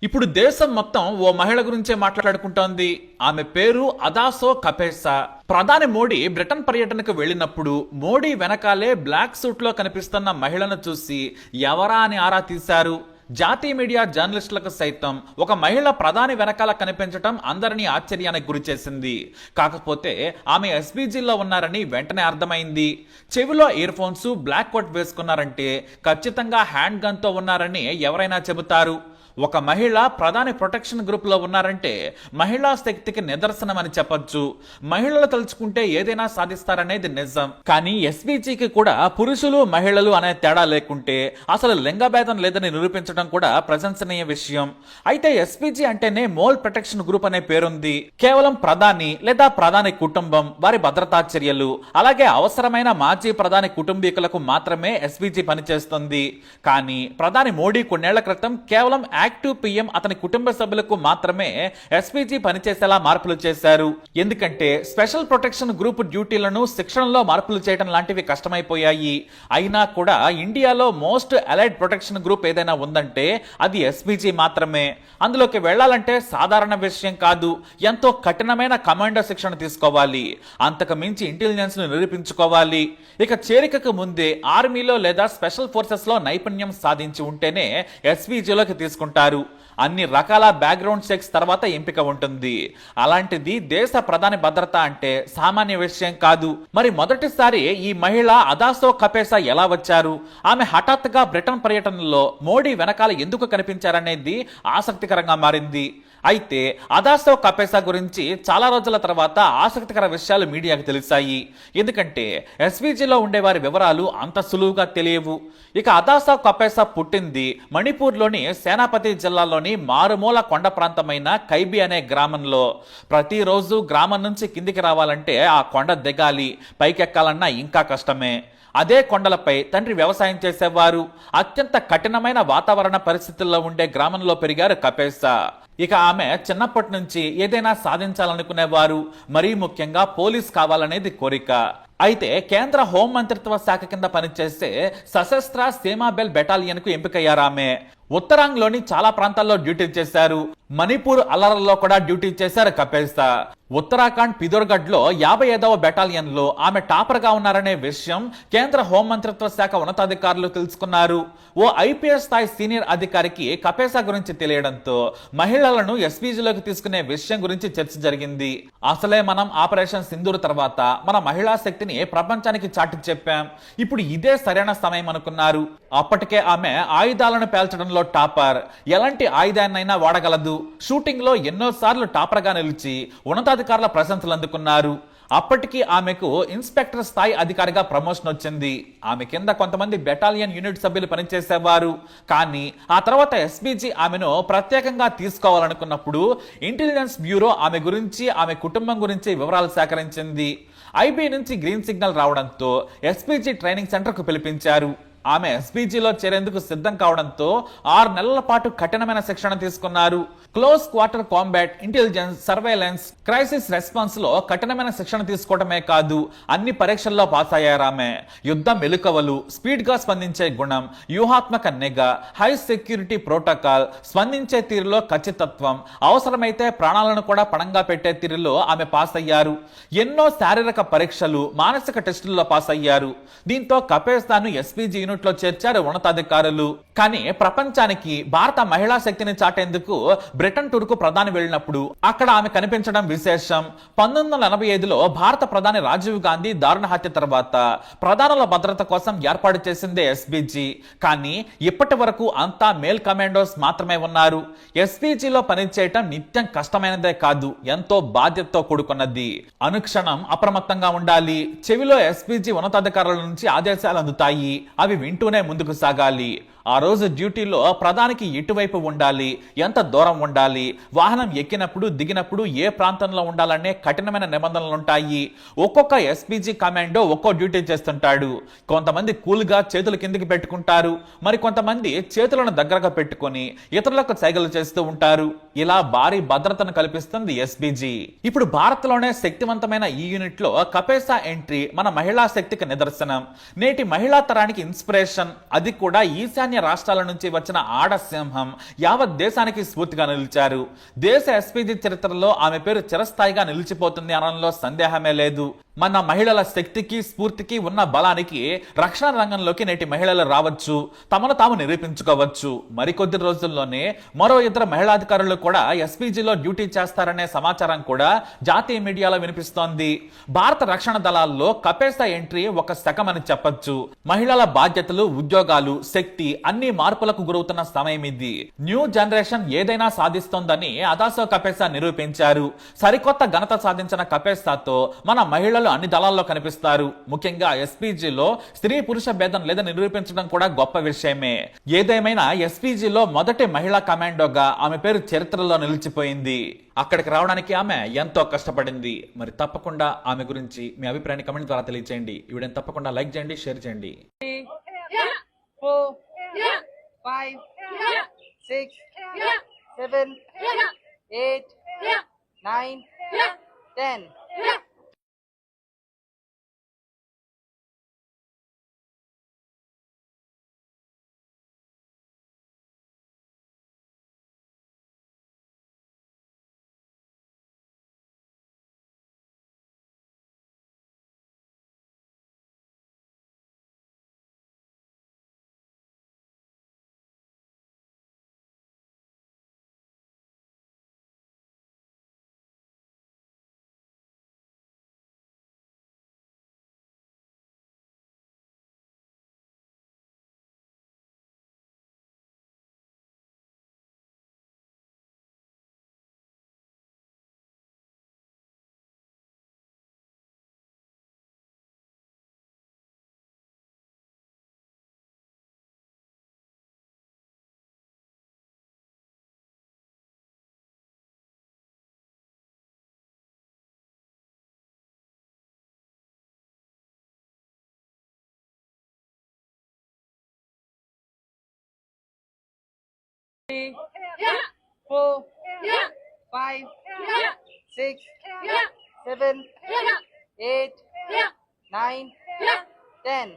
ఇప్పుడు దేశం మొత్తం ఓ మహిళ గురించే మాట్లాడుకుంటోంది. ఆమె పేరు అదాసో కపేసా. ప్రధాని మోడీ బ్రిటన్ పర్యటనకు వెళ్ళినప్పుడు మోడీ వెనకాలే బ్లాక్ సూట్ లో కనిపిస్తున్న మహిళను చూసి ఎవరా అని ఆరా తీశారు. జాతీయ మీడియా జర్నలిస్టులకు సైతం ఒక మహిళ ప్రధాని వెనకాల కనిపించడం అందరినీ ఆశ్చర్యానికి గురిచేసింది. కాకపోతే ఆమె ఎస్పీజీలో ఉన్నారని వెంటనే అర్థమైంది. చెవిలో ఇయర్ ఫోన్స్, బ్లాక్ కోట్ వేసుకున్నారంటే ఖచ్చితంగా హ్యాండ్ గన్ తో ఉన్నారని ఎవరైనా చెబుతారు. ఒక మహిళ ప్రధాని ప్రొటెక్షన్ గ్రూప్ లో ఉన్నారంటే మహిళా శక్తికి నిదర్శనమని చెప్పొచ్చు. మహిళలు తలుచుకుంటే ఏదైనా సాధిస్తారనేది నిజం. కానీ ఎస్పీజీకి కూడా పురుషులు మహిళలు అనే తేడా లేకుంటే అసలు లింగభేదం లేదని నిరూపించడం కూడా ప్రశంసనీయ విషయం. అయితే ఎస్పీజీ అంటేనే మోల్ ప్రొటెక్షన్ గ్రూప్ అనే పేరుంది. కేవలం ప్రధాని లేదా ప్రధాని కుటుంబం, వారి భద్రతా చర్యలు, అలాగే అవసరమైన మాజీ ప్రధాని కుటుంబీకులకు మాత్రమే ఎస్పీజీ పనిచేస్తుంది. కానీ ప్రధాని మోడీ కొన్నేళ్ల క్రితం కేవలం యాక్టివ్ పీఎం, అతని కుటుంబ సభ్యులకు మాత్రమే ఎస్పీజీ పనిచేసేలా మార్పులు చేశారు. ఎందుకంటే స్పెషల్ ప్రొటెక్షన్ గ్రూప్ డ్యూటీలను శిక్షణలో మార్పులు చేయడం లాంటివి కష్టమైపోయాయి. అయినా కూడా ఇండియాలో మోస్ట్ అలైడ్ ప్రొటెక్షన్ గ్రూప్ ఏదైనా ఉందంటే అది ఎస్పీజీ మాత్రమే. అందులోకి వెళ్లాలంటే సాధారణ విషయం కాదు. ఎంతో కఠినమైన కమాండో శిక్షణ తీసుకోవాలి. అంతకు మించి ఇంటెలిజెన్స్ ను నిరూపించుకోవాలి. ఇక చేరికకు ముందే ఆర్మీలో లేదా స్పెషల్ ఫోర్సెస్ లో నైపుణ్యం సాధించి ఉంటేనే ఎస్పీజీలోకి తీసుకుంటారు. అన్ని రకాల బ్యాక్గ్రౌండ్ చెక్స్ తర్వాత ఎంపిక ఉంటుంది. అలాంటిది దేశ ప్రధాని భద్రత అంటే సామాన్య విషయం కాదు. మరి మొదటిసారి ఈ మహిళ అదాసో కపేసా ఎలా వచ్చారు? ఆమె హఠాత్తుగా బ్రిటన్ పర్యటనలో మోడీ వెనకాల ఎందుకు కనిపించారనేది ఆసక్తికరంగా మారింది. అయితే అదాసో కపేసా గురించి చాలా రోజుల తర్వాత ఆసక్తికర విషయాలు మీడియాకు తెలిసాయి. ఎందుకంటే ఎస్వీజీలో ఉండేవారి వివరాలు అంత సులువుగా తెలియవు. ఇక అదాసో కపేసా పుట్టింది మణిపూర్లోని సేనాపతి జిల్లాలోని మారుమూల కొండ ప్రాంతమైన కైబి అనే గ్రామంలో. ప్రతిరోజు గ్రామం నుంచి కిందికి రావాలంటే ఆ కొండ దిగాలి, పైకెక్కాలన్నా ఇంకా కష్టమే. అదే కొండలపై తండ్రి వ్యవసాయం చేసేవారు. అత్యంత కఠినమైన వాతావరణ పరిస్థితుల్లో ఉండే గ్రామంలో పెరిగారు కపేసా. ఇక ఆమె చిన్నప్పటి నుంచి ఏదైనా సాధించాలనుకునేవారు. మరీ ముఖ్యంగా పోలీస్ కావాలనేది కోరిక. అయితే కేంద్ర హోం మంత్రిత్వ శాఖ కింద పనిచేసే సశస్త్ర సీమాబెల్ బెటాలియన్ కు ఎంపికయ్యారామె. ఉత్తరాంగ్లోని చాలా ప్రాంతాల్లో డ్యూటీ చేశారు. మణిపూర్ అల్లర్లలో కూడా డ్యూటీ చేశారు కపేసా. ఉత్తరాఖండ్ పిథోర్గఢ్ లో 55వ బెటాలియన్ లో ఆమె టాపర్ గా ఉన్నారనే విషయం కేంద్ర హోం మంత్రిత్వ శాఖ ఉన్నతాధికారులు తెలుసుకున్నారు. ఓ ఐపీఎస్ స్థాయి సీనియర్ అధికారికి కపేసా గురించి తెలియడంతో మహిళలను ఎస్పీజీలోకి తీసుకునే విషయం గురించి చర్చ జరిగింది. అసలే మనం ఆపరేషన్ సింధూర్ తర్వాత మన మహిళా శక్తిని ప్రపంచానికి చాటి చెప్పాం. ఇప్పుడు ఇదే సరైన సమయం అనుకున్నారు. అప్పటికే ఆమె ఆయుధాలను పేల్చడంలో టాపర్. ఎలాంటి ఆయుధాన్నైనా వాడగలదు. షూటింగ్ లో ఎన్నోసార్లు టాపర్ గా నిలిచి ఉన్నతాధికారుల ప్రశంసలు అందుకున్నారు. అప్పటికి ఆమెకు ఇన్స్పెక్టర్ స్థాయి అధికారిగా ప్రమోషన్ వచ్చింది. ఆమె కింద కొంతమంది బెటాలియన్ యూనిట్ సభ్యులు పనిచేసేవారు. కానీ ఆ తర్వాత ఎస్పీజీ ఆమెను ప్రత్యేకంగా తీసుకోవాలనుకున్నప్పుడు ఇంటెలిజెన్స్ బ్యూరో ఆమె గురించి, ఆమె కుటుంబం గురించి వివరాలు సేకరించింది. ఐబీ నుంచి గ్రీన్ సిగ్నల్ రావడంతో ఎస్పీజీ ట్రైనింగ్ సెంటర్ కు పిలిపించారు. ఆమె ఎస్పీజీలో చేరేందుకు సిద్ధం కావడంతో 6 నెలల పాటు కఠినమైన శిక్షణ తీసుకున్నారు. Close quarter combat, intelligence, surveillance, crisis response లో కఠినమైన శిక్షణ తీసుకోవడమే కాదు, అన్ని పరీక్షల్లో పాస్ అయ్యారామె. యుద్ధ మెలకువలు, స్పీడ్ గా స్పందించే గుణం, వ్యూహాత్మక నిఘా, హై సెక్యూరిటీ ప్రోటోకాల్, స్పందించే తీరులో ఖచ్చితత్వం, అవసరమైతే ప్రాణాలను కూడా పణంగా పెట్టే తీరులో ఆమె పాస్ అయ్యారు. ఎన్నో శారీరక పరీక్షలు, మానసిక టెస్టుల్లో పాస్ అయ్యారు. దీంతో కపేసాను ఎస్పీజీ యూనిట్ లో చేర్చారు ఉన్నతాధికారులు. కానీ ప్రపంచానికి భారత మహిళా శక్తిని చాటేందుకు బ్రిటన్ టూర్ కు ప్రధాని వెళ్ళినప్పుడు అక్కడ ఆమె కనిపించడం విశేషం. 1985లో భారత ప్రధాని రాజీవ్ గాంధీ దారుణ హత్య తర్వాత ప్రధానుల భద్రత కోసం ఏర్పాటు చేసిందే ఎస్పీజీ. కానీ ఇప్పటి వరకు అంతా మేల్ కమాండోస్ మాత్రమే ఉన్నారు. ఎస్పీజీలో పనిచేయటం నిత్యం కష్టమైనదే కాదు, ఎంతో బాధ్యతతో కూడుకున్నది. అనుక్షణం అప్రమత్తంగా ఉండాలి. చెవిలో ఎస్పీజీ ఉన్నతాధికారుల నుంచి ఆదేశాలు అందుతాయి. అవి వింటూనే ముందుకు సాగాలి. ఆ రోజు డ్యూటీలో ప్రధానికి ఎటువైపు ఉండాలి, ఎంత దూరం ఉండాలి, వాహనం ఎక్కినప్పుడు దిగినప్పుడు ఏ ప్రాంతంలో ఉండాలనే కఠినమైన నిబంధనలు ఉంటాయి. ఒక్కొక్క ఎస్పీజీ కమాండో ఒక్కో డ్యూటీ చేస్తుంటాడు. కొంతమంది కూల్గా చేతులు కిందికి పెట్టుకుంటారు. మరి కొంతమంది చేతులను దగ్గరగా పెట్టుకొని ఇతరులకు సైగలు చేస్తూ ఉంటారు. ఇలా భారీ భద్రతను కల్పిస్తుంది ఎస్పీజీ. ఇప్పుడు భారత్ లోనే శక్తివంతమైన ఈ యూనిట్ లో కపేసా ఎంట్రీ మన మహిళా శక్తికి నిదర్శనం. నేటి మహిళా తరానికి ఇన్స్పిరేషన్. అది కూడా ఈశాన్య ఈశాన్య రాష్ట్రాల నుంచి వచ్చిన ఆడసింహం యావత్ దేశానికి స్ఫూర్తిగా నిలిచారు. దేశ ఎస్పీజీ చరిత్రలో ఆమె పేరు చిరస్థాయిగా నిలిచిపోతుంది అనడంలో సందేహమే లేదు. మన మహిళల శక్తికి స్ఫూర్తికి ఉన్న బలానికి రక్షణ రంగంలోకి నేటి మహిళలు రావచ్చు, తమను తాము నిరూపించుకోవచ్చు. మరికొద్ది రోజుల్లోనే మరో ఇద్దరు మహిళాధికారులు కూడా ఎస్పీజీలో డ్యూటీ చేస్తారనే సమాచారం కూడా జాతీయ మీడియాలో వినిపిస్తోంది. భారత రక్షణ దళాల్లో కపేసా ఎంట్రీ ఒక శకమని చెప్పొచ్చు. మహిళల బాధ్యతలు, ఉద్యోగాలు, శక్తి అన్ని మార్పులకు గురవుతున్న సమయం ఇది. న్యూ జనరేషన్ ఏదైనా సాధిస్తోందని అదాసో కపేసా నిరూపించారు. సరికొత్త ఘనత సాధించిన కపేసాతో మన మహిళలు అన్ని దళాల్లో కనిపిస్తారు. ముఖ్యంగా ఎస్పీజీలో స్త్రీ పురుష భేదం లేదని నిరూపించడం కూడా గొప్ప విషయమే. ఏదేమైనా ఎస్పీజీలో మొదటి మహిళా కమాండోగా ఆమె పేరు చరిత్రలో నిలిచిపోయింది. అక్కడికి రావడానికి ఆమె ఎంతో కష్టపడింది. మరి తప్పకుండా ఆమె గురించి మీ అభిప్రాయాన్ని కమెంట్ ద్వారా తెలియజేయండి. ఈ వీడియోని తప్పకుండా లైక్ చేయండి, షేర్ చేయండి. 4 5 6 7 8 9 104 5 6 7 8 9 10